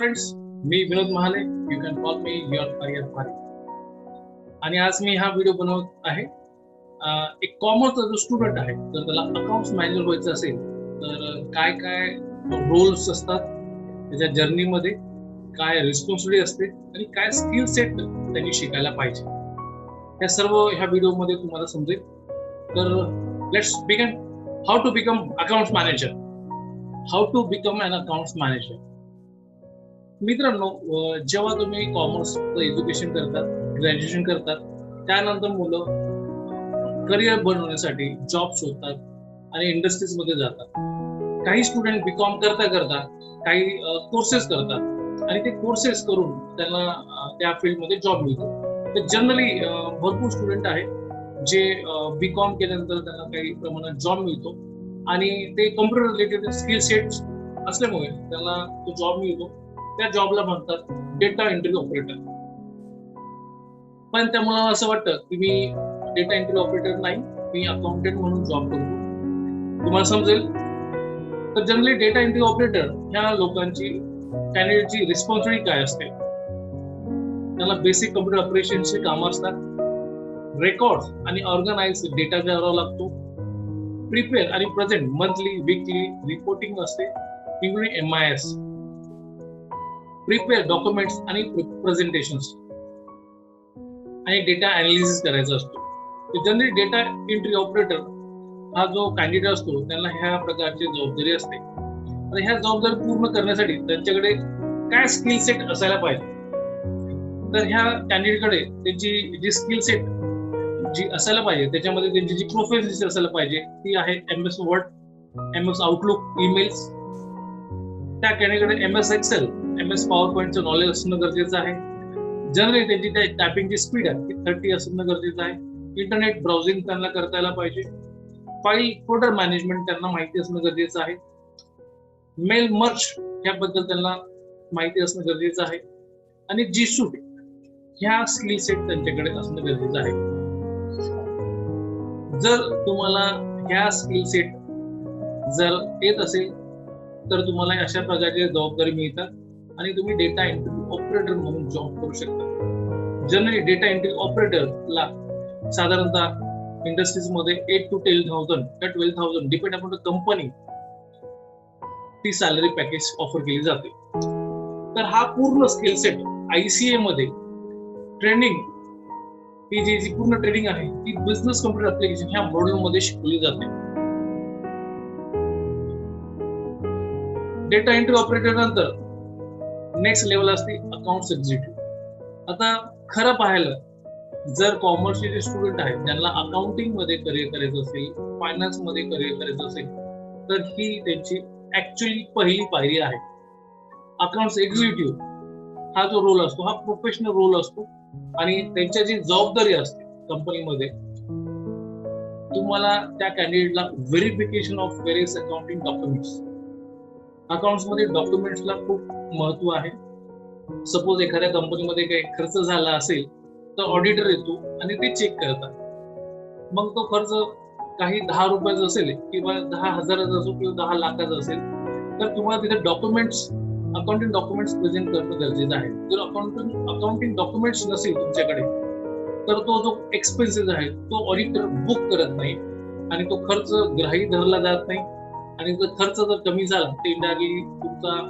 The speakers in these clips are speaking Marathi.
Friends, me Vinod Mahale. You can call me your career फारी. आणि आज मी हा व्हिडिओ बनवत आहे. एक कॉमर्सचा जो स्टुडंट आहे, जर त्याला अकाउंट्स मॅनेजर व्हायचं असेल तर काय काय रोल्स असतात त्याच्या जर्नीमध्ये, काय रिस्पॉन्सिबिलिटी असते आणि काय स्किल सेट त्यांनी शिकायला पाहिजे, हे सर्व ह्या व्हिडिओमध्ये तुम्हाला समजेल. तर let's begin. How to become accounts manager. How to become an accounts manager. मित्रांनो, जेव्हा तुम्ही कॉमर्सचं एज्युकेशन करतात, ग्रॅज्युएशन करतात, त्यानंतर मुलं करिअर बनवण्यासाठी जॉब शोधतात आणि इंडस्ट्रीज मध्ये जातात. काही स्टुडंट बीकॉम करता करता काही कोर्सेस करतात आणि ते कोर्सेस करून त्यांना त्या फील्डमध्ये जॉब मिळतो. तर जनरली भरपूर स्टुडंट आहे जे बीकॉम केल्यानंतर त्यांना काही प्रमाणात जॉब मिळतो आणि ते कम्प्युटर रिलेटेड स्किल सेट असल्यामुळे त्यांना तो जॉब मिळतो. त्या जॉबला म्हणतात डेटा एंट्री ऑपरेटर. पण त्या मुलाला असं वाटतं की मी डेटा एंट्री ऑपरेटर नाही, मी अकाउंटंट म्हणून जॉब करतो. तुम्हाला समजेल. तर जनरली डेटा एंट्री ऑपरेटर ह्या लोकांची कॅन्डिडेटची रिस्पॉन्सिबिलिटी काय असते? त्याला बेसिक कम्प्युटर ऑपरेशनची कामं असतात. रेकॉर्ड आणि ऑर्गनाइज डेटा करावा लागतो. प्रिपेअर आणि प्रेझेंट मंथली वीकली रिपोर्टिंग असते, इंक्लुडिंग MIS. प्रिपेअर डॉक्युमेंट्स आणि प्रेझेंटेशन्स आणि डेटा अनालिसिस करायचा असतो. जनरली डेटा एंट्री ऑपरेटर हा जो कॅन्डिडेट असतो त्यांना ह्या प्रकारची जबाबदारी असते. आणि ह्या जबाबदारी पूर्ण करण्यासाठी त्यांच्याकडे काय स्किल सेट असायला पाहिजे? तर ह्या कॅन्डिडेटकडे त्यांची जी स्किल सेट जी असायला पाहिजे, त्याच्यामध्ये त्यांची जी प्रोफेशनल असायला पाहिजे ती आहे MS word, MS Outlook, emails. त्या कॅन्डिडेटकडे MS एक्सेल, MS पॉवर पॉईंटचं नॉलेज असणं गरजेचं आहे. जनरली त्यांची त्या टायपिंगची स्पीड आहे ती 30 असणं गरजेचं आहे. इंटरनेट ब्राउझिंग त्यांना करता यायला पाहिजे. फाईल फोल्डर मॅनेजमेंट त्यांना माहिती असणं गरजेचं आहे. मेल मर्ज याबद्दल त्यांना माहिती असणं गरजेचं आहे. आणि G-Suite ह्या स्किल सेट त्यांच्याकडे असणं गरजेचं आहे. जर तुम्हाला ह्या स्किल सेट जर येत असेल तर तुम्हाला अशा प्रकारची जबाबदारी मिळतात आणि तुम्ही डेटा एंट्री ऑपरेटर म्हणून जॉब करू शकता. जनरली डेटा एंट्री ऑपरेटरला साधारणतः इंडस्ट्रीज मध्ये 8 to 10,000 का 12,000 डिपेंड अपॉन द कंपनी ती सॅलरी पॅकेज ऑफर केली जाते. तर हा पूर्ण स्किल सेट ICA मध्ये ट्रेनिंग ही जी पूर्ण ट्रेनिंग आहे ती बिझनेस कम्प्युटर ऍप्लिकेशन ह्या मॉड्यूल मध्ये शिकवली जाते. डेटा एंट्री ऑपरेटर नंतर नेक्स्ट लेवल असते अकाउंट्स एक्झिक्युटिव्ह. आता खरं पाहायला जर कॉमर्सचे जे स्टुडंट आहेत ज्यांना अकाउंटिंग मध्ये करिअर करायचं असेल, फायनान्स मध्ये करिअर करायचं असेल, तर ही त्यांची ऍक्च्युअली पहिली पायरी आहे. अकाउंट्स एक्झिक्युटिव्ह हा जो रोल असतो हा प्रोफेशनल रोल असतो आणि त्यांच्या जी जबाबदारी असते कंपनीमध्ये, तुम्हाला त्या कॅन्डिडेटला verification of various accounting documents. Accounts मध्ये डॉक्युमेंट्सला खूप महत्व आहे. सपोज एखाद्या कंपनीमध्ये काही खर्च झाला असेल तर ऑडिटर येतो आणि ते चेक करतात. मग तो खर्च काही 10 रुपयाचा असेल किंवा 10,000 असो किंवा 10 लाखाचा असेल तर तुम्हाला तिथे डॉक्युमेंट्स, अकाउंटिंग डॉक्युमेंट्स प्रेझेंट करणं गरजेचं आहे. जर अकाउंटिंग डॉक्युमेंट्स नसेल तुमच्याकडे तर तो जो एक्सपेन्सेस आहे तो ऑडिटर बुक करत नाही आणि तो खर्च ग्राही धरला जात नाही. आणि जर खर्च जर कमी झाला तर इंडायरेक्टली तुमचा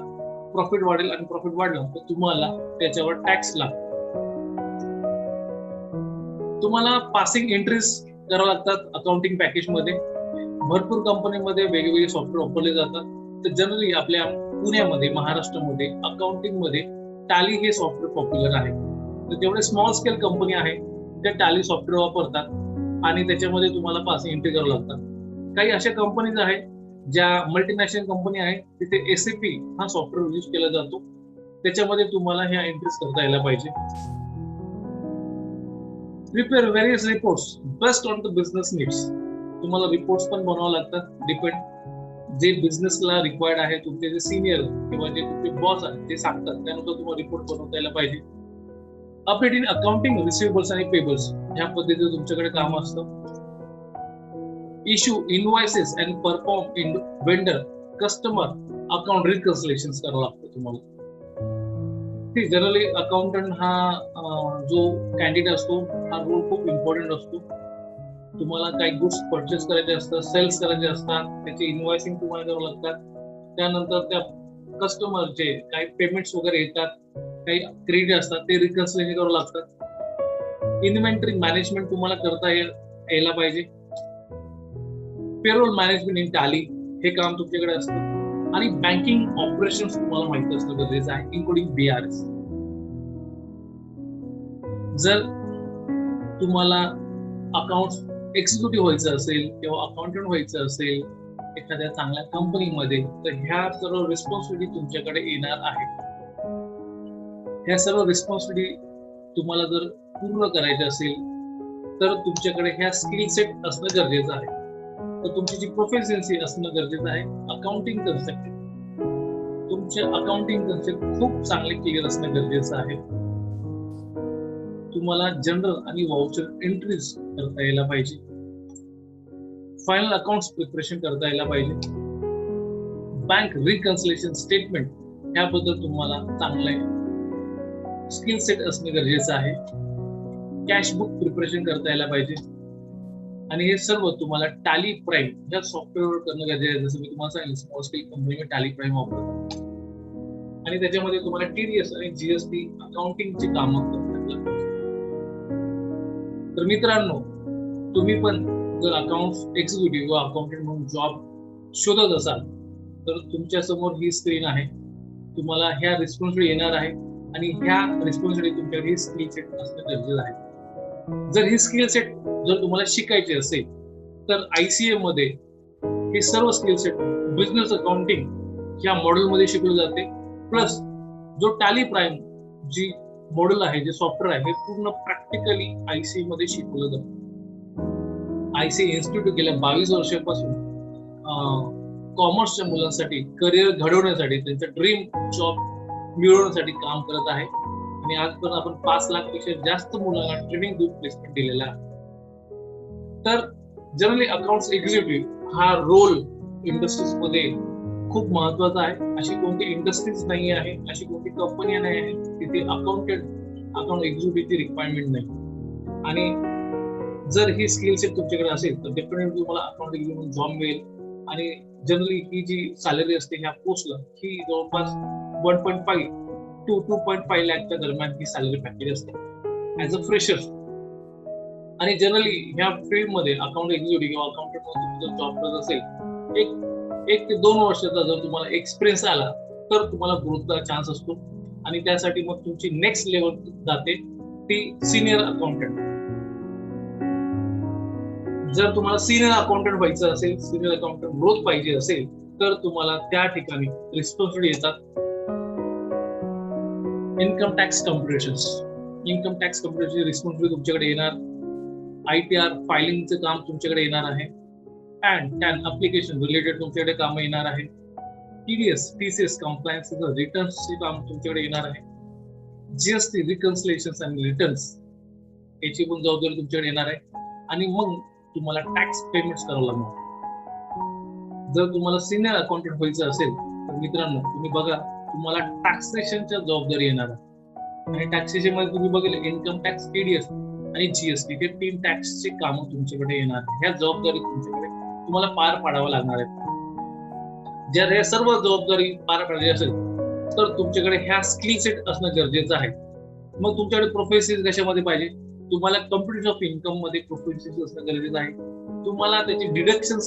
प्रॉफिट वाढेल आणि प्रॉफिट वाढला तर तुम्हाला त्याच्यावर टॅक्स लागतो. तुम्हाला पासिंग एंट्रीज करावं लागतात अकाउंटिंग पॅकेज मध्ये. भरपूर कंपनीमध्ये वेगवेगळे सॉफ्टवेअर वापरले जातात. तर जनरली आपल्या पुण्यामध्ये, महाराष्ट्रामध्ये अकाउंटिंग मध्ये टॅली हे सॉफ्टवेअर पॉप्युलर आहे. तर जेवढे स्मॉल स्केल कंपनी आहे त्या टॅली सॉफ्टवेअर वापरतात आणि त्याच्यामध्ये तुम्हाला पासिंग एंट्री करावं लागतात. काही अशा कंपनीज आहेत ज्या मल्टीनॅशनल कंपनी आहे तिथे SAP हा सॉफ्टवेअर यूज केला जातो. त्याच्यामध्ये तुम्हाला ह्या एंट्रीज करता यायला पाहिजे. Prepare various reports based on the business needs. तुम्हाला रिपोर्ट्स पण बनवावं लागतात डिपेंड जे बिझनेसला रिक्वायर्ड आहे. तुमचे जे सिनियर किंवा जे तुमचे बॉस आहेत ते सांगतात त्यानुसार तुम्हाला रिपोर्ट बनवता यायला पाहिजे. अपडेट इन अकाउंटिंग रिसिवेबल्स आणि पेबल्स ह्या पद्धतीचं तुमच्याकडे काम असतं. Issue invoices and perform in vendor customer account reconciliation करावं लागतं तुम्हाला. जनरली अकाउंटंट हा जो कॅन्डिडेट असतो हा रोल खूप इम्पॉर्टंट असतो. तुम्हाला काही गुड्स परचेस करायचे असतात, सेल्स करायचे असतात, त्याचे इन्व्हॉइसिंग तुम्हाला करावं लागतात. त्यानंतर त्या कस्टमरचे काही पेमेंट्स वगैरे येतात, काही क्रेडिट असतात ते रिकन्सिलिएशन करावं लागतात. इन्व्हेंटरी मॅनेजमेंट तुम्हाला करता यायला पाहिजे. पेरोल मॅनेजमेंट इन टॅली हे काम तुमच्याकडे असतं. आणि बँकिंग ऑपरेशन्स तुम्हाला माहिती असणं गरजेचं आहे, इन्क्लुडिंग BRS. जर तुम्हाला अकाउंट एक्झिक्युटिव्ह व्हायचं असेल किंवा अकाउंटंट व्हायचं असेल एखाद्या चांगल्या कंपनीमध्ये, तर ह्या सर्व रिस्पॉन्सिबिलिटी तुमच्याकडे येणार आहे. ह्या सर्व रिस्पॉन्सिबिलिटी तुम्हाला जर पूर्ण करायच्या असेल तर तुमच्याकडे ह्या स्किल सेट असणं गरजेचं आहे. तर तुमची जी प्रोफिशियन्सी असणं गरजेचं आहे. अकाउंटिंग कन्सेप्ट, तुमचे अकाउंटिंग कन्सेप्ट खूप चांगले क्लिअर असणं गरजेचं आहे. तुम्हाला जनरल आणि वाउचर एंट्रीज करता यायला पाहिजे. फायनल अकाउंट्स प्रिपरेशन करता यायला पाहिजे. बँक रिकन्सिलिएशन स्टेटमेंट ह्याबद्दल तुम्हाला चांगले स्किल सेट असणं गरजेचं आहे. कॅश बुक प्रिपरेशन करता यायला पाहिजे. आणि हे सर्व तुम्हाला टॅली प्राईम या सॉफ्टवेअरवर करणं गरजेचं आहे. जसं मी तुम्हाला सांगितलं, small scale company tally prime वापरतात आणि त्याच्यामध्ये तुम्हाला TDS आणि GST अकाउंटिंगची कामं करता. तर मित्रांनो, तुम्ही पण जर अकाउंट एक्झिक्युटिव्ह किंवा अकाउंटंट म्हणून जॉब शोधत असाल तर तुमच्या समोर ही स्क्रीन आहे. तुम्हाला ह्या रिस्पॉन्सिबिलिटी येणार आहे आणि ह्या रिस्पॉन्सिबिलिटी तुमच्याकडे स्किल सेट असणं गरजेचं आहे. जर ही स्किल सेट जर तुम्हाला शिकायची असेल तर ICA मध्ये हे सर्व स्किल सेट बिझनेस अकाउंटिंग या मॉडेल मध्ये शिकवले जाते. प्लस जो टॅली प्राईम जी मॉडेल आहे, जे सॉफ्टवेअर आहे, हे पूर्ण प्रॅक्टिकली ICA मध्ये शिकवलं जातं. ICA इन्स्टिट्यूट गेल्या 22 वर्षापासून कॉमर्सच्या मुलांसाठी करिअर घडवण्यासाठी, त्यांचा ड्रीम जॉब मिळवण्यासाठी काम करत आहे. आणि आजपर्यंत आपण 5 लाखपेक्षा जास्त मुलांना ट्रेनिंग देऊन प्लेसमेंट दिलेला आहे. तर जनरली अकाउंट्स एक्झिक्युटिव्ह हा रोल इंडस्ट्रीज मध्ये खूप महत्वाचा आहे. अशी कोणती इंडस्ट्रीज नाही आहे, अशी कोणती कंपनी नाही आहे तिथे अकाउंट एक्झिक्युटिव्हची रिक्वायरमेंट नाही. आणि जर ही स्किल सेट तुमच्याकडे असेल तर डेफिनेटली तुम्हाला अकाउंट एक्झिक्युटिव्ह जॉब मिळेल. आणि जनरली ही जी सॅलरी असते ह्या पोस्टला ही जवळपास 1.5 to 2.5 लाखच्या दरम्यान ही सॅलरी पॅकेज असते ऍज अ फ्रेशर. आणि जनरली ह्या फील्डमध्ये अकाउंट एक्झिक्युटिव्ह किंवा अकाउंटंट म्हणून जर जॉब करत असेल, एक ते 2 वर्षाचा जर तुम्हाला एक्सपिरियन्स आला तर तुम्हाला ग्रोथचा चान्स असतो. आणि त्यासाठी मग तुमची नेक्स्ट लेवल जाते ती सिनियर अकाउंटंट. जर तुम्हाला सिनियर अकाउंटंट व्हायचं असेल, सिनियर अकाउंटंट ग्रोथ पाहिजे असेल तर तुम्हाला त्या ठिकाणी रिस्पॉन्सिबिलिटी येतात. Income tax computations, income tax कम्प्युटेशनची रिस्पॉन्सिबिलिटी तुमच्याकडे येणार. ITR फायलिंगचं काम तुमच्याकडे येणार आहे. टॅन ऍप्लिकेशन रिलेटेड तुमच्याकडे काम येणार आहे. TDS TCS कम्प्लायन्स रिटर्न्सचे काम तुमच्याकडे येणार आहे. GST रिकन्सिलिएशन आणि रिटर्न्स याची पण जबाबदारी तुमच्याकडे येणार आहे. आणि मग तुम्हाला टॅक्स पेमेंट्स करावं लागणार. जर तुम्हाला सिनियर अकाउंटंट व्हायचं असेल तर मित्रांनो तुम्ही बघा, तुम्हाला टॅक्सेशनच्या जबाबदारी येणार आहे. आणि टॅक्सेशन मध्ये तुम्ही बघितलं इन्कम टॅक्स, TDS आणि GST हे 3 टॅक्सचे कामं तुमच्याकडे येणार. ह्या जबाबदारी तुमच्याकडे तुम्हाला पार पाडावं लागणार आहे. जर हे सर्व जबाबदारी पार पाडायची असेल तर तुमच्याकडे ह्या स्किल सेट असणं गरजेचं आहे. मग तुमच्याकडे प्रोफेशनल कशामध्ये पाहिजे? तुम्हाला कम्प्युटेशन ऑफ इन्कम मध्ये प्रोफेशनल असणं गरजेचं आहे. तुम्हाला त्याची डिडक्शन्स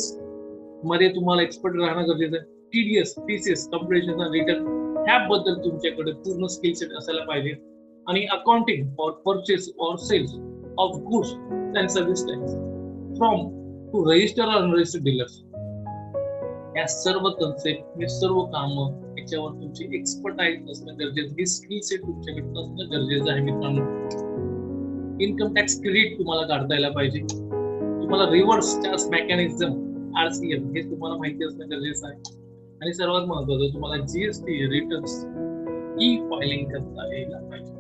मध्ये तुम्हाला एक्सपर्ट राहणं गरजेचं आहे. TDS TCS कम्प्युटेशन आणि रिटर्न ह्याबद्दल तुमच्याकडे पूर्ण स्किल सेट असायला पाहिजे. आणि अकाउंटिंग फॉर परचेस और sales of goods and service tax from to register और अनरजिस्टर्ड डीलर्स, या सर्व कन्सेप्ट, हे सर्व कामं याच्यावर तुमची एक्सपर्टाईज असणं गरजेचं, ही स्किल सेट तुमच्याकडे असणं गरजेचं आहे मित्रांनो. इन्कम टॅक्स क्रेडिट तुम्हाला काढता यायला पाहिजे. तुम्हाला रिव्हर्स टॅक्स मेकॅनिझम RCM हे तुम्हाला माहिती असणं गरजेचं आहे. आणि सर्वात महत्त्वाचं तुम्हाला GST रिटर्न्स ई फायलिंग करता यायला पाहिजे.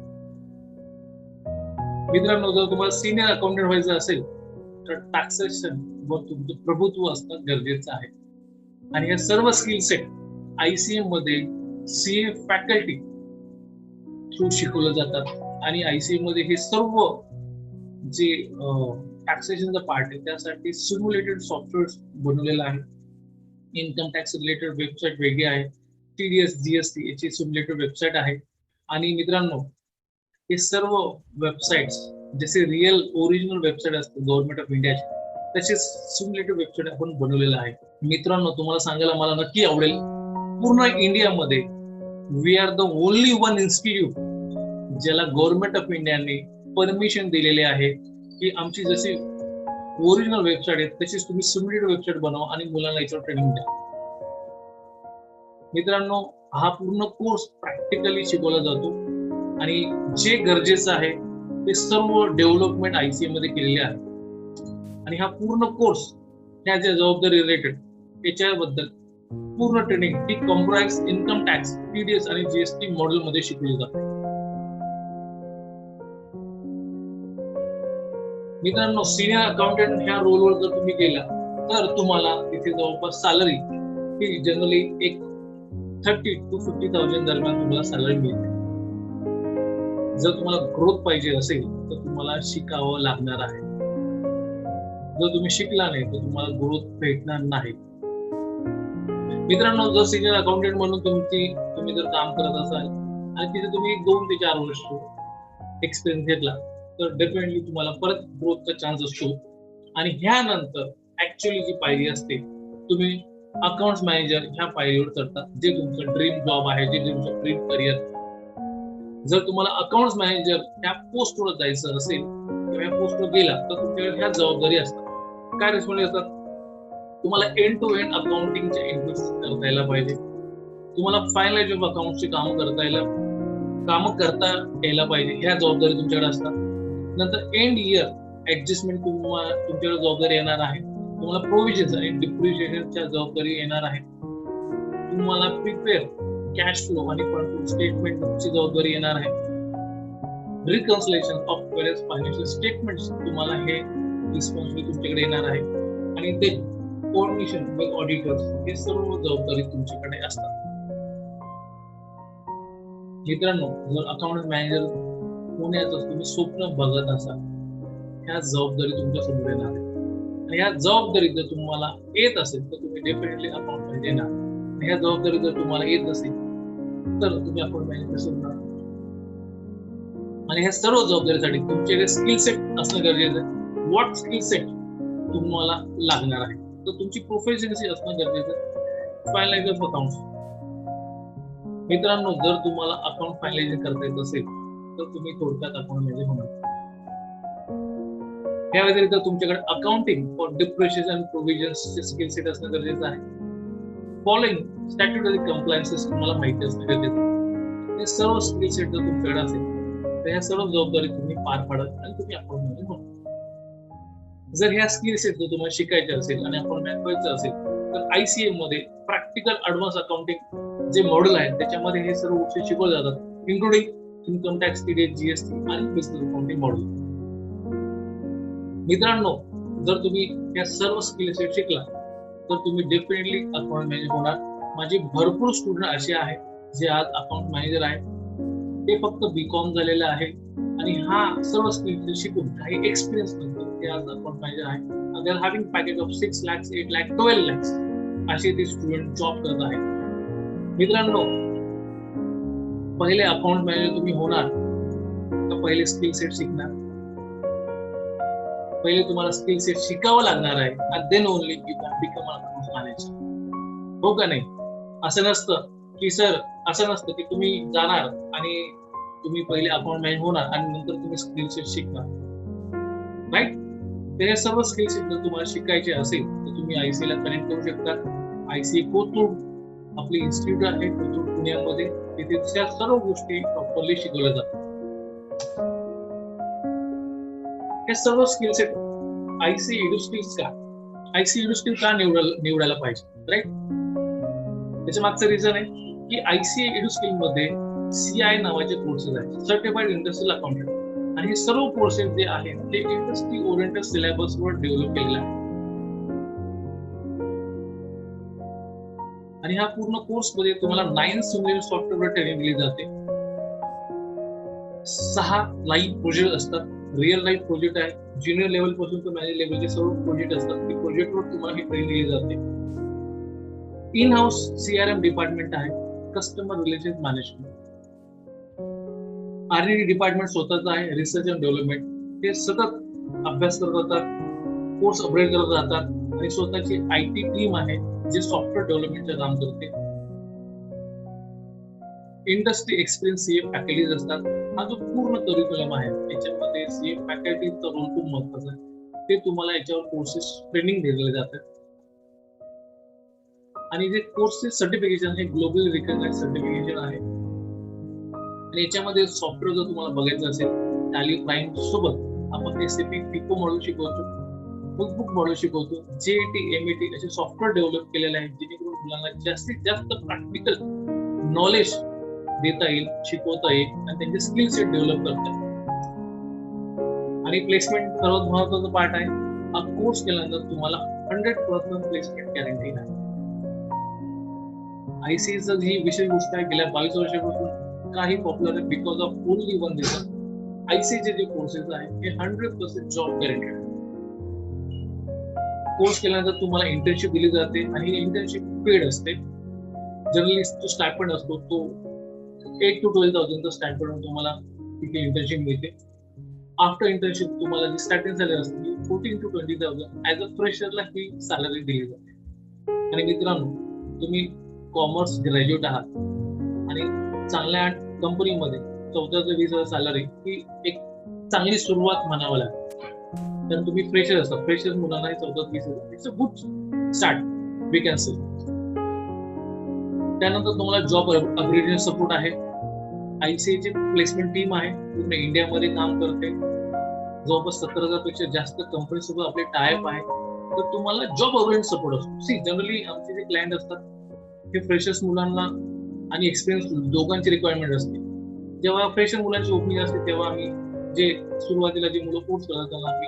मित्रांनो, जर तुम्हाला सिनियर अकाउंटंट व्हायचं असेल तर टॅक्सेशन वर तुमचं प्रभुत्व असणं गरजेचं आहे. आणि हे सर्व स्किल सेट ICM मध्ये CA फॅकल्टी थ्रू शिकवलं जातात आणि ICA मध्ये हे सर्व जे टॅक्सेशनचा पार्ट आहे त्यासाठी सिम्युलेटेड सॉफ्टवेअर बनवलेलं आहे. इन्कम टॅक्स रिलेटेड वेबसाईट वेगळी आहे, TDS GST याची सिम्युलेटेड वेबसाईट आहे. आणि मित्रांनो, हे सर्व वेबसाईट्स जसे रिअल ओरिजिनल वेबसाईट असते गव्हर्नमेंट ऑफ इंडियाचे, तसेच सिम्युलेटेड वेबसाईट आपण बनवलेलं आहे. मित्रांनो, तुम्हाला सांगायला मला नक्की आवडेल, पूर्ण इंडियामध्ये we are the only one institute ज्याला गव्हर्नमेंट ऑफ इंडियाने परमिशन दिलेले आहे की आमची जशी ओरिजिनल वेबसाईट आहे तशीच तुम्ही सिम्युलेटेड वेबसाईट बनवा आणि मुलांना याच्यावर ट्रेनिंग द्या. मित्रांनो, हा पूर्ण कोर्स प्रॅक्टिकली शिकवला जातो आणि जे गरजेचं आहे ते सर्व डेव्हलपमेंट ICA मध्ये केलेले आहे. आणि हा पूर्ण कोर्स ह्या ज्या जबाबदारी रिलेटेड याच्याबद्दल पूर्ण ट्रेनिंग ही कॉम्प्राइज इन्कम टॅक्स, TDS आणि GST मॉडेल मध्ये शिकवली जाते. मित्रांनो, सिनियर अकाउंटंट ह्या रोलवर जर तुम्ही गेला तर तुम्हाला तिथे जवळपास सॅलरी ही जनरली एक 30,000 to 50,000 दरम्यान तुम्हाला सॅलरी मिळते. जर तुम्हाला ग्रोथ पाहिजे असेल तर तुम्हाला शिकावं लागणार आहे. जर तुम्ही शिकला नाही तर तुम्हाला ग्रोथ भेटणार नाही. मित्रांनो, जर सिनियर अकाउंटंट म्हणून तुम्ही जर काम करत असाल आणि तिथे तुम्ही 2 ते 4 वर्ष एक्सपिरियन्स घेतला तर डेफिनेटली तुम्हाला परत ग्रोथचा चान्स असतो. आणि ह्यानंतर ऍक्च्युअली जी पायरी असते, तुम्ही अकाउंट्स मॅनेजर ह्या पायरीवर चढता, जे तुमचं ड्रीम जॉब आहे, जे तुमचं ड्रीम करिअर. जर तुम्हाला अकाउंट्स मॅनेजर ह्या पोस्टवर जायचं असेल किंवा ह्या पोस्टवर गेला तर तुमच्याकडे ह्या जबाबदारी असतात. काय रिस्पॉन्सिबिलिटी असतात? तुम्हाला एंड टू एंड अकाउंटिंगचे एंट्रीज करता यायला पाहिजे. तुम्हाला फायनलाइज ऑफ अकाउंटची कामं करता यायला पाहिजे. ह्या जबाबदारी तुमच्याकडे असतात. नंतर एंड इयर ऍडजस्टमेंट तुमच्याकडे जबाबदारी येणार आहे. तुम्हाला प्रोव्हिजन आणि डिप्रिशिएशनच्या जबाबदारी येणार आहे. तुम्हाला प्रिपेअर कॅश फ्लो आणि फंड स्टेटमेंटची जबाबदारी येणार आहे. Reconciliation of various financial statements तुम्हाला हे रिस्पॉन्सिबिलिटी तुमच्याकडे येणार आहे. आणि ते कोऑर्डिनेशन विथ ऑडिटर्स हे सर्व जबाबदारी तुमच्याकडे असतात. मित्रांनो, जर अकाउंट मॅनेजर होण्याचं तुम्ही स्वप्न बघत असाल, ह्या जबाबदारी तुमच्या समोर येणार आहे. आणि ह्या जबाबदारी जर तुम्हाला येत असेल तर तुम्ही डेफिनेटली अकाउंट मॅनेजर येणार. आणि ह्या जबाबदारी जर तुम्हाला येत नसेल तर तुम्ही अकाउंट मॅनेजर कसं होणार? आणि ह्या सर्व जबाबदारीसाठी तुमच्याकडे स्किल सेट असणं गरजेचं आहे. व्हॉट स्किल सेट तुम्हाला लागणार आहे? तर तुमची प्रोफेशनसी असणं गरजेचं आहे. Finalise of account. मित्रांनो, जर तुम्हाला अकाउंट फायनलाइज करता येत असेल तर तुम्ही थोडक्यात अकाउंट मॅनेजर होणार. या व्यतिरिक्त तुमच्याकडे अकाउंटिंग फॉर डिप्रिशिएशन प्रोव्हिजन्सचे स्किल सेट असणं गरजेचं आहे. फॉलोइंग स्टॅट्युटरी कंप्लायन्सेस तुम्हाला माहिती असणं गरजेचं आहे. हे सर्व स्किल सेट जर तुमच्याकडे असेल तर ह्या सर्व जबाबदारी तुम्ही पार पाडत आणि तुम्ही अकाउंट मॅनेजर होणार. जर ह्या स्किल सेट जर तुम्हाला शिकायचे असेल आणि अकाउंट मॅनेजर व्हायचं असेल तर ICA मध्ये प्रॅक्टिकल ऍडव्हान्स अकाउंटिंग जे मॉडेल आहे त्याच्यामध्ये हे सर्व गोष्टी शिकवल्या जातात, including income tax, TDS, GST आणि बिझनेस अकाउंटिंग मॉडेल. मित्रांनो, जर तुम्ही या सर्व स्किल सेट शिकला तर तुम्ही डेफिनेटली अकाउंट मॅनेजर होणार. माझे भरपूर स्टुडंट असे आहेत जे आज अकाउंट मॅनेजर आहेत. ते फक्त BCom झालेले आहे आणि हा सर्व स्किल शिकून काही एक्सपिरियन्स नंतर ते आज अकाउंट मॅनेजर आहे. They are having package of 6 lakhs, 8 lakhs, 12 lakhs असे ते स्टुडंट जॉब करत आहेत. मित्रांनो, पहिले अकाउंट मॅनेजर तुम्ही होणार तर पहिले स्किल सेट शिकणार. पहिले तुम्हाला स्किल सेट शिकावं लागणार आहे and then only you can become an account manager. हो का नाही? असं नसतं की सर, असं नसतं की तुम्ही जाणार आणि तुम्ही पहिले अकाउंट मॅनेजर होणार आणि नंतर तुम्ही स्किल सेट शिकणार, राईट? तर हे सर्व स्किल सेट जर तुम्हाला शिकायचे असेल तर तुम्ही ICA ला कनेक्ट करू शकता. ICA कोथरूड आपली इन्स्टिट्यूट आहे कोथरूड पुण्यामध्ये. तिथे त्या सर्व गोष्टी प्रॉपरली शिकवल्या जातात. हे सर्व स्किल सेट ICA EduSkills का निवडायला पाहिजे, राईट? त्याच्या मागचं रिझन आहे की ICA EduSkills मध्ये CI नावाचे कोर्सेस आहेत, सर्टिफाईड इंडस्ट्रियल अकाउंटंट. आणि हे सर्व कोर्सेस जे आहेत ते इंडस्ट्री ओरिएंटेड सिलेबसवर डेव्हलप केलेले आहे. आणि ह्या पूर्ण कोर्स मध्ये तुम्हाला 9 सिम्युलेशन सॉफ्टवेअर ट्रेनिंग दिली जाते. 6 लाईव्ह प्रोजेक्ट असतात. रिअल लाईफ प्रोजेक्ट आहे. ज्युनियर लेवल पासून तर मॅनेज लेवलचे सर्व प्रोजेक्ट असतात. ते प्रोजेक्टवर तुम्हाला ही ट्रेनिंग दिली जाते. इन हाऊस CRM डिपार्टमेंट आहे. Customer relation management. R&D department स्वतःच आहे. Research and development. ते सतत अभ्यास करत राहतात, कोर्स अपग्रेड करत राहतात आणि स्वतःची IT टीम आहे जे सॉफ्टवेअर डेव्हलपमेंटचं काम करते. इंडस्ट्री एक्सपिरियन्स CA फॅकल्टीज असतात. हा जो पूर्ण करिक्युलम आहे याच्यामध्ये CA फॅकल्टीचा रोल खूप महत्वाचा आहे. ते तुम्हाला याच्यावर कोर्सेस ट्रेनिंग दिलेले जातात. आणि जे कोर्सेस सर्टिफिकेशन हे ग्लोबली रिकग्नाइज्ड सर्टिफिकेशन आहे. आणि याच्यामध्ये सॉफ्टवेअर जर तुम्हाला बघायचं असेल टॅली प्राईम सोबत आपण SAP FICO मॉड्यूल शिकवतो, बुक मॉड्यूल शिकवतो, JET MET असे सॉफ्टवेअर डेव्हलप केलेले आहेत जेणेकरून मुलांना जास्तीत जास्त प्रॅक्टिकल नॉलेज देता येईल, शिकवता येईल आणि त्यांचे स्किल सेट डेव्हलप करता येईल. आणि प्लेसमेंट सर्वात महत्वाचा पार्ट आहे. हा कोर्स केल्यानंतर तुम्हाला 100% प्लेसमेंट गॅरंटी आहे. ICAचं ही विशेष गोष्ट आहे, गेल्या 22 वर्षापासून काही पॉप्युलर आहे because of only one reason. ICAचे जे कोर्सेस आहेत हे 100% जॉब गॅरंटेड आहे. कोर्स केल्यानंतर तुम्हाला इंटर्नशिप दिली जाते आणि इंटर्नशिप पेड असते. जनरली जो स्टायपंड असतो तो 8 to 12,000 स्टायपंड तुम्हाला तिथे इंटर्नशिप मिळते. आफ्टर इंटर्नशिप तुम्हाला जी स्टार्टिंग सॅलरी असते 14 to 20,000 ऍज अ फ्रेशरला ही सॅलरी दिली जाते. आणि मित्रांनो, तुम्ही कॉमर्स ग्रॅज्युएट आहात आणि चांगल्या कंपनीमध्ये 14 ते 20,000 सॅलरी ही एक चांगली सुरुवात म्हणावं लागेल. तर तुम्ही फ्रेशर असता, फ्रेशर मुलांना 14 ते 20,000 it's a good start we can say. त्यानंतर तुम्हाला जॉब अपग्रेडेशन सपोर्ट आहे. ICAची प्लेसमेंट टीम आहे, पूर्ण इंडियामध्ये काम करते. जवळपास 17,000 पेक्षा जास्त कंपनी सोबत आपले टायअप आहे. तर तुम्हाला जॉब अपग्रेडेशन सपोर्ट असतो. सी जनरली आमचे जे क्लायंट असतात हे फ्रेशर्स मुलांना आणि एक्सपिरियन्स दोघांची रिक्वायरमेंट असते. जेव्हा फ्रेशर मुलांची ओपनिंग असते तेव्हा आम्ही जे सुरुवातीला जे मुलं कोर्स करतात त्यांना आम्ही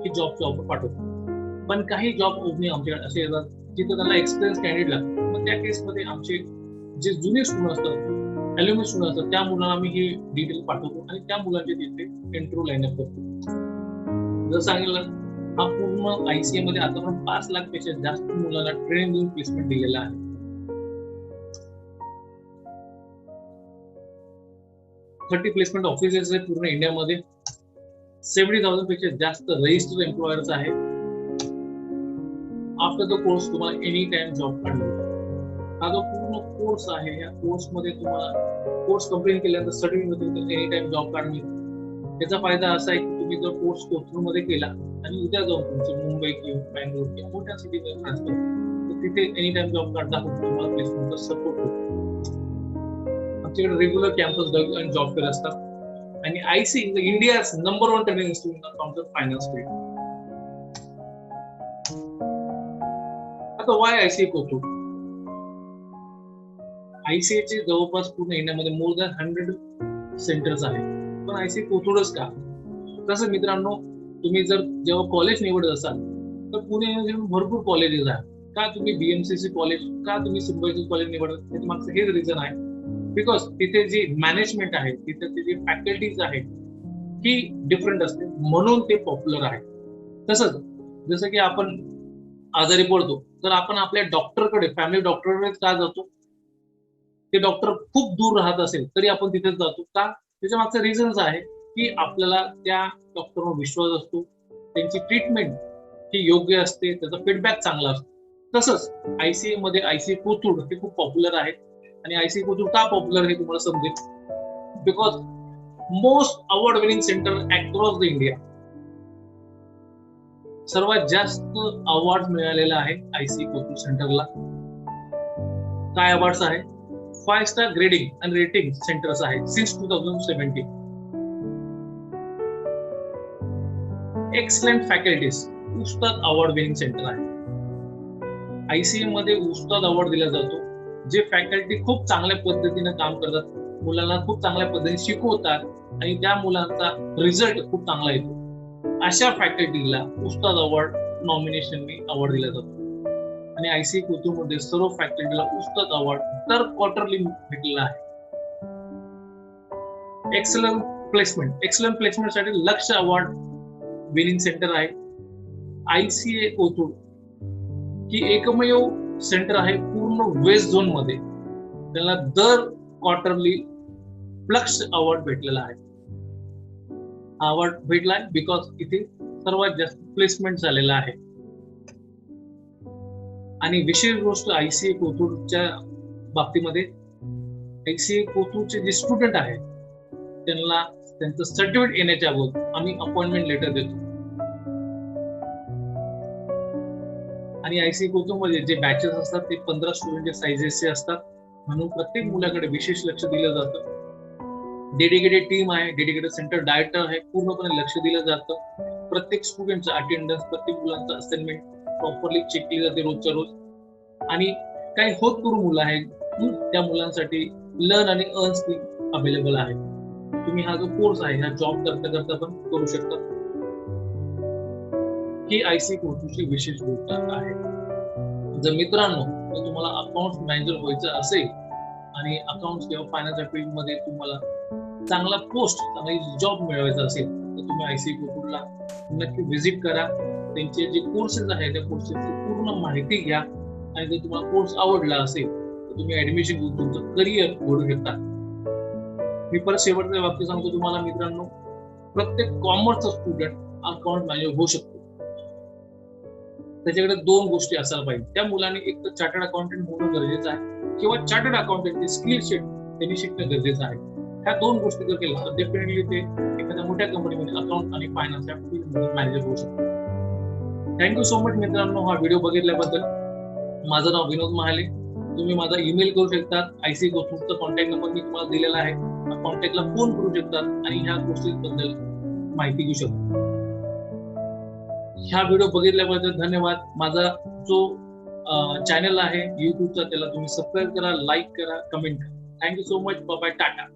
ही जॉबची ऑफर पाठवतो. पण काही जॉब ओपनिंग आमच्याकडे असे येतात जिथे त्यांना एक्सपिरियन्स कॅन्डिडेट लागतो. मग त्या केसमध्ये आमचे जे जुनियर स्टुडंट असतात, ॲल्युमिनी स्टुडंट असतात, त्या मुलांना आम्ही ही डिटेल पाठवतो आणि त्या मुलांचे तिथे इंटरव्ह्यू लाईनअप करतो. जर सांगितलं हा पूर्ण ICA मध्ये आतापर्यंत 5 लाख पेक्षा जास्त मुलांना ट्रेनिंग देऊन प्लेसमेंट दिलेला आहे. 30 प्लेसमेंट ऑफिसेस आहेत पूर्ण इंडियामध्ये. 70,000 पेक्षा जास्त रजिस्टर्ड एम्प्लॉयर्स आहेत. आफ्टर द कोर्स तुम्हाला एनी टाइम जॉब काढला. हा जो पूर्ण कोर्स आहे या कोर्समध्ये तुम्हाला कोर्स कंप्लीट केल्यानंतर सर्टिफिकेट एनी टाइम जॉब काढणे. त्याचा फायदा असा आहे की तुम्ही जर कोर्स कोथरूडमध्ये केला आणि उद्या जाऊन तुमचं मुंबई किंवा बँगलोर किंवा मोठ्या सिटीमध्ये ट्रान्सफर तर तिथे एनी टाइम जॉब काढता तुम्हाला प्लेसमेंटचा सपोर्ट होतो. आमच्याकडे रेग्युलर कॅम्पस आणि जॉब फेअर असतात. आणि IC India's number 1 training institute of finance field. आता वाय ICA कोथरूड? ICAचे जवळपास पूर्ण इंडियामध्ये मोर दॅन 100 सेंटर्स आहेत. पण ICA कोथरूडच का? तसं मित्रांनो, तुम्ही जर जेव्हा कॉलेज निवडत असाल तर पुणे युनिव्हर्सिटी भरपूर कॉलेजेस आहेत. का तुम्ही BMCC कॉलेज, का तुम्ही सिम्बायोसिस कॉलेज निवडत? त्याच्या मागचं हेच रिझन आहे. बिकॉज तिथे जी मॅनेजमेंट आहे, तिथे जी फॅकल्टीज आहेत ही डिफरंट असते, म्हणून ते पॉप्युलर आहे. तसंच जसं की आपण आजारी पडतो तर आपण आपल्या डॉक्टरकडे, फॅमिली डॉक्टरकडे का जातो? ते डॉक्टर खूप दूर राहत असेल तरी आपण तिथेच जातो का? त्याच्या मागचं रिझन्स आहे की आपल्याला त्या डॉक्टरवर विश्वास असतो, त्यांची ट्रीटमेंट ही योग्य असते, त्याचा फीडबॅक चांगला असतो. तसंच ICA मध्ये ICA कोथरूड हे खूप पॉप्युलर आहे. आणि ICA कोथरूड का पॉप्युलर हे तुम्हाला समजेल. Because most award winning centre across the India. सर्वात जास्त अवॉर्ड मिळालेला आहे ICA कोथरूड सेंटरला. काय अवॉर्ड्स आहे? 5 स्टार ग्रेडिंग आणि रेटिंग सेंटर्स आहेत सिन्स 2017. एक्सलंट फॅकल्टीज, उस्ताद अवॉर्ड विनिंग सेंटर आहे. ICA मध्ये उस्ताद अवॉर्ड दिला जातो. जे फॅकल्टी खूप चांगल्या पद्धतीने काम करतात, मुलांना खूप चांगल्या पद्धतीने शिकवतात आणि त्या मुलांचा रिझल्ट खूप चांगला येतो, अशा फॅकल्टीला उस्ताद अवॉर्ड नॉमिनेशननी अवॉर्ड दिला जातो. आणि ICA कोथरूड मध्ये सर्व फॅकल्टीला उस्ताद अवॉर्ड दर क्वार्टरली भेटलेला आहे. एक्सलंट प्लेसमेंट, एक्सलंट प्लेसमेंट साठी लक्ष अवॉर्ड विनिंग सेंटर आहे. ICA कोथरूड ही एकमेव सेंटर आहे पूर्ण वेस्ट झोन मध्ये, त्याला दर क्वार्टरली लक्ष अवॉर्ड भेटलेला आहे. हा अवॉर्ड भेटलाय बिकॉज इथे सर्वात जास्त प्लेसमेंट झालेला आहे. आणि विशेष गोष्ट ICA कोथरूडच्या बाबतीमध्ये, ICA कोथरूडचे जे स्टुडंट आहेत त्यांना त्यांचं सर्टिफिकेट येण्याच्या अगोदर आम्ही अपॉइंटमेंट लेटर देतो. आणि ICA कोथरूडमध्ये जे बॅचेस असतात ते 15 स्टुडंटच्या साइजेसचे असतात, म्हणून प्रत्येक मुलाकडे विशेष लक्ष दिलं जातं. डेडिकेटेड टीम आहे, डेडिकेटेड सेंटर डायरेक्टर आहे, पूर्णपणे लक्ष दिलं जातं. प्रत्येक स्टुडंटचा अटेंडन्स, प्रत्येक मुलांचा असाइनमेंट प्रॉपरली चेक केली जाते रोजच्या रोज. आणि काही होतकरू मुलं आहेत त्या मुलांसाठी लर्न आणि अर्न स्कीम अवेलेबल आहे. तुम्ही हा जो कोर्स आहे हा जॉब करता करता पण करू शकता. ही ICA कोथरूडची विशेष गोष्ट आहे. जर मित्रांनो जर तुम्हाला अकाउंट मॅनेजर व्हायचं असेल आणि अकाउंट किंवा फायनान्सच्या फील्ड मध्ये तुम्हाला चांगला पोस्ट, चांगली जॉब मिळवायचा असेल तर तुम्ही ICA कोथरूडला नक्की व्हिजिट करा. त्यांचे जे कोर्सेस आहेत त्या कोर्सेसची पूर्ण माहिती घ्या आणि जर तुम्हाला कोर्स आवडला असेल तर तुम्ही ऍडमिशन घेऊन तुमचं करिअर घडू शकता. मी परत शेवटचं वाक्य सांगतो तुम्हाला मित्रांनो, प्रत्येक कॉमर्सचा स्टुडंट अकाउंट मॅनेजर होऊ शकतो. त्याच्याकडे 2 गोष्टी असायला पाहिजे. त्या मुलाने एक तर चार्टर्ड अकाउंटंट होणं गरजेचं आहे किंवा चार्टर्ड अकाउंटंटचे स्किल सेट त्यांनी शिकणं गरजेचं आहे. ह्या 2 गोष्टी जर केल्या तर डेफिनेटली ते एखाद्या मोठ्या कंपनीमध्ये अकाउंट आणि फायनान्सच्या फील्डमध्ये मॅनेजर होऊ शकतो. थँक्यू सो मच मित्रांनो हा व्हिडिओ बघितल्याबद्दल. माझं नाव विनोद महाले. तुम्ही माझा ईमेल करू शकता. ICA कोथरूडचा कॉन्टॅक्ट नंबर मी तुम्हाला दिलेला आहे. कॉन्टॅक्टला फोन करू शकतात आणि ह्या गोष्टींबद्दल माहिती घेऊ शकता. ह्या व्हिडिओ बघितल्याबद्दल धन्यवाद. माझा जो चॅनल आहे युट्यूबचा त्याला तुम्ही सबस्क्राईब करा, लाईक करा, कमेंट करा. Thank you so much. Bye bye, Tata.